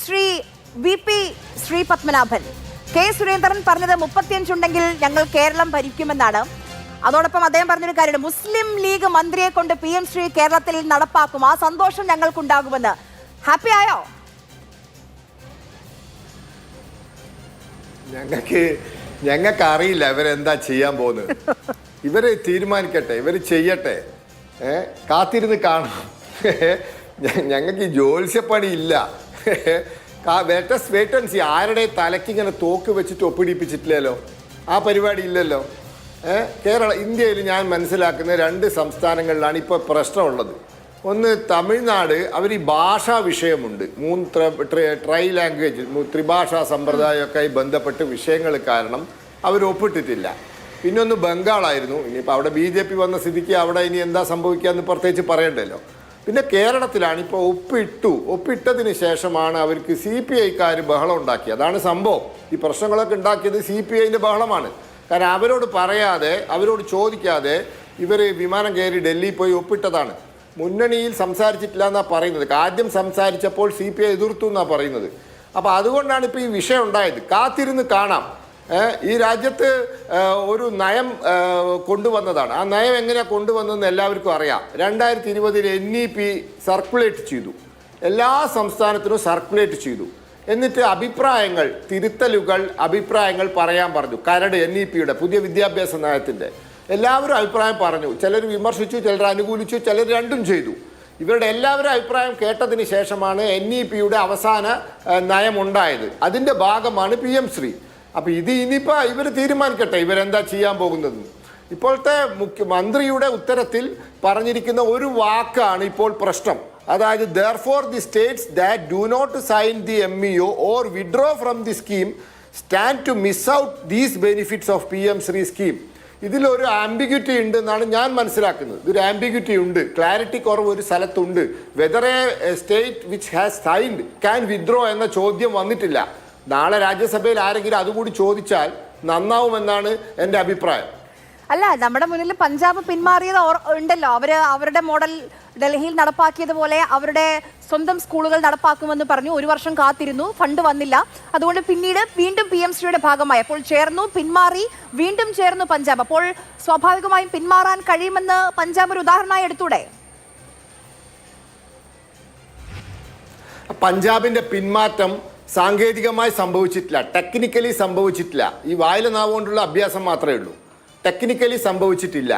Shri VP Shri Padmanabhan, K Surendran പറഞ്ഞത് 35 ഉണ്ടെങ്കിൽ ഞങ്ങൾ കേരളം ഭരിക്കുമെന്നാണ്. അതോടൊപ്പം അദ്ദേഹം പറഞ്ഞൊരു കാര്യമാണ്, മുസ്ലിം ലീഗ് മന്ത്രിയെ കൊണ്ട് PM ശ്രീ കേരളത്തിൽ നടപ്പാക്കും, ആ സന്തോഷം ഞങ്ങൾക്കുണ്ടാകുമെന്ന്. ഹാപ്പി ആയോ? ഞങ്ങൾക്ക് അറിയില്ല ഇവരെന്താ ചെയ്യാൻ പോകുന്നത്. ഇവര് തീരുമാനിക്കട്ടെ, ഇവര് ചെയ്യട്ടെ, കാത്തിരുന്ന് കാണാം. ഞങ്ങൾക്ക് ഈ ജ്യോത്സ്യപ്പണി ഇല്ല. വേറ്റൻസി ആരുടെ തലയ്ക്ക് ഇങ്ങനെ തോക്ക് വെച്ചിട്ട് ഒപ്പിടിപ്പിച്ചിട്ടില്ലല്ലോ, ആ പരിപാടി ഇല്ലല്ലോ. ഇന്ത്യയിൽ ഞാൻ മനസ്സിലാക്കുന്ന 2 സംസ്ഥാനങ്ങളിലാണ് ഇപ്പോൾ പ്രശ്നമുള്ളത്. ഒന്ന് തമിഴ്നാട്, അവർ ഈ ഭാഷാ വിഷയമുണ്ട്, 3 ട്രൈ ലാംഗ്വേജ് ത്രിഭാഷാ സമ്പ്രദായമൊക്കെ ആയി ബന്ധപ്പെട്ട് വിഷയങ്ങൾ കാരണം അവർ ഒപ്പിട്ടിട്ടില്ല. പിന്നൊന്ന് ബംഗാളായിരുന്നു. ഇനിയിപ്പോൾ അവിടെ BJP വന്ന സ്ഥിതിക്ക് അവിടെ ഇനി എന്താ സംഭവിക്കാമെന്ന് പ്രത്യേകിച്ച് പറയണ്ടല്ലോ. പിന്നെ കേരളത്തിലാണ് ഇപ്പോൾ ഒപ്പിട്ടതിന് ശേഷമാണ് അവർക്ക് CPI-ക്കാർ ബഹളം ഉണ്ടാക്കി. അതാണ് സംഭവം. ഈ പ്രശ്നങ്ങളൊക്കെ ഉണ്ടാക്കിയത് CPI-ൻ്റെ ബഹളമാണ്. കാരണം അവരോട് പറയാതെ, അവരോട് ചോദിക്കാതെ ഇവർ വിമാനം കയറി ഡൽഹിയിൽ പോയി ഒപ്പിട്ടതാണ്. മുന്നണിയിൽ സംസാരിച്ചിട്ടില്ല എന്നാണ് പറയുന്നത്. ആദ്യം സംസാരിച്ചപ്പോൾ CPI എതിർത്തു എന്നാണ് പറയുന്നത്. അപ്പോൾ അതുകൊണ്ടാണ് ഇപ്പോൾ ഈ വിഷയം ഉണ്ടായത്. കാത്തിരുന്ന് കാണാം. ഈ രാജ്യത്ത് ഒരു നയം കൊണ്ടുവന്നതാണ്. ആ നയം എങ്ങനെയാണ് കൊണ്ടുവന്നതെന്ന് എല്ലാവർക്കും അറിയാം. 2020 NEP സർക്കുലേറ്റ് ചെയ്തു, എല്ലാ സംസ്ഥാനത്തിനും സർക്കുലേറ്റ് ചെയ്തു. എന്നിട്ട് അഭിപ്രായങ്ങൾ, അഭിപ്രായങ്ങൾ പറയാൻ പറഞ്ഞു. കരട് NEP-യുടെ പുതിയ വിദ്യാഭ്യാസ നയത്തിൻ്റെ എല്ലാവരും അഭിപ്രായം പറഞ്ഞു. ചിലർ വിമർശിച്ചു, ചിലർ അനുകൂലിച്ചു, ചിലർ രണ്ടും ചെയ്തു. ഇവരുടെ എല്ലാവരും അഭിപ്രായം കേട്ടതിന് ശേഷമാണ് NEP-യുടെ അവസാന നയമുണ്ടായത്. അതിൻ്റെ ഭാഗമാണ് PM ശ്രീ. അപ്പോൾ ഇനിയിപ്പോൾ ഇവർ തീരുമാനിക്കട്ടെ ഇവരെന്താ ചെയ്യാൻ പോകുന്നത്. ഇപ്പോഴത്തെ മുഖ്യമന്ത്രിയുടെ ഉത്തരത്തിൽ പറഞ്ഞിരിക്കുന്ന ഒരു വാക്കാണ് ഇപ്പോൾ പ്രശ്നം. അതായത് therefore the states that do not sign the MEO or withdraw from the scheme stand to miss out these benefits of PM Shri scheme. ഇതിലൊരു ആംബിഗ്യൂറ്റി ഉണ്ട് എന്നാണ് ഞാൻ മനസ്സിലാക്കുന്നത്. ഇതൊരു ആംബിഗ്യൂറ്റി ഉണ്ട്, ക്ലാരിറ്റി കുറവ് ഒരു സ്ഥലത്തുണ്ട്. Whether a state which has signed can withdraw എന്ന ചോദ്യം വന്നിട്ടില്ല. നാളെ രാജ്യസഭയിൽ ആരെങ്കിലും അതുകൂടി ചോദിച്ചാൽ നന്നാവുമെന്നാണ് എൻ്റെ അഭിപ്രായം. അല്ല, നമ്മുടെ മുന്നിൽ പഞ്ചാബ് പിന്മാറിയത് ഉണ്ടല്ലോ. അവരുടെ മോഡൽ ഡൽഹിയിൽ നടപ്പാക്കിയതുപോലെ അവരുടെ സ്വന്തം സ്കൂളുകൾ നടപ്പാക്കുമെന്ന് പറഞ്ഞു. 1 വർഷം കാത്തിരുന്നു, ഫണ്ട് വന്നില്ല. അതുകൊണ്ട് പിന്നീട് വീണ്ടും PM ശ്രീയുടെ ഭാഗമായി അപ്പോൾ ചേർന്നു, പിന്മാറി, വീണ്ടും ചേർന്നു പഞ്ചാബ്. അപ്പോൾ സ്വാഭാവികമായും പിന്മാറാൻ കഴിയുമെന്ന് പഞ്ചാബ് ഒരു ഉദാഹരണമായി എടുത്തൂടെ? പഞ്ചാബിന്റെ പിന്മാറ്റം സാങ്കേതികമായി സംഭവിച്ചിട്ടില്ല, ടെക്നിക്കലി സംഭവിച്ചിട്ടില്ല. ഈ വായില നാവുകൊണ്ടുള്ള അഭ്യാസം മാത്രമേ ഉള്ളൂ. ടെക്നിക്കലി സംഭവിച്ചിട്ടില്ല.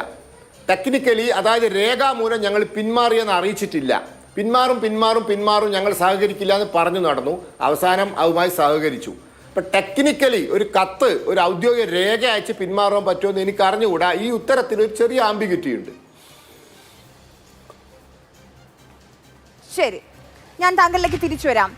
ടെക്നിക്കലി, അതായത് രേഖാമൂലം ഞങ്ങൾ പിന്മാറിയെന്ന് അറിയിച്ചിട്ടില്ല. പിന്മാറും ഞങ്ങൾ സഹകരിക്കില്ല എന്ന് പറഞ്ഞു നടന്നു. അവസാനം അതുമായി സഹകരിച്ചു. അപ്പം ടെക്നിക്കലി ഒരു കത്ത്, ഒരു ഔദ്യോഗിക രേഖ അയച്ച് പിന്മാറാൻ പറ്റുമെന്ന് എനിക്ക് അറിഞ്ഞുകൂടാ. ഈ ഉത്തരത്തിൽ ഒരു ചെറിയ ആംബിഗ്യൂറ്റി ഉണ്ട്. ശരി, ഞാൻ താങ്കളിലേക്ക് തിരിച്ചു വരാം.